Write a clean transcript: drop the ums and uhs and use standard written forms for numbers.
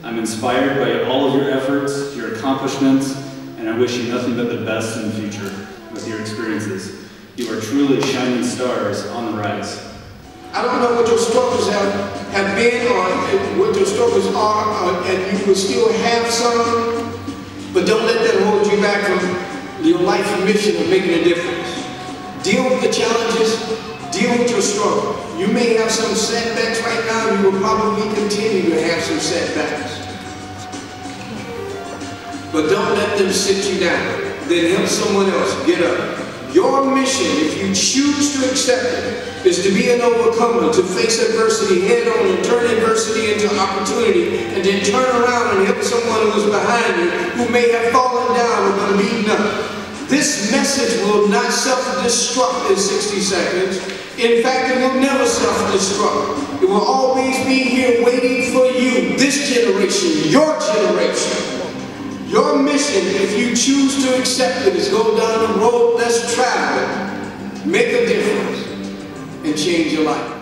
I'm inspired by all of your efforts, your accomplishments, and I wish you nothing but the best in the future with your experiences. You are truly shining stars on the rise. I don't know what your struggles have been or what your struggles are, and you will still have some, but don't let that hold you back from your life mission of making a difference. Deal with the challenges, deal with your struggle. You may have some setbacks right now, you will probably continue to have some setbacks. But don't let them sit you down. Then help someone else get up. Your mission, if you choose to accept it, is to be an overcomer, to face adversity head on and turn adversity into opportunity, and then turn around and help someone who's behind you who may have fallen down or been beaten up. This message will not self-destruct in 60 seconds. In fact, it will never self-destruct. It will always be here waiting for you, this generation, your generation. Your mission, if you choose to accept it, is go down the road less traveled, make a difference, and change your life.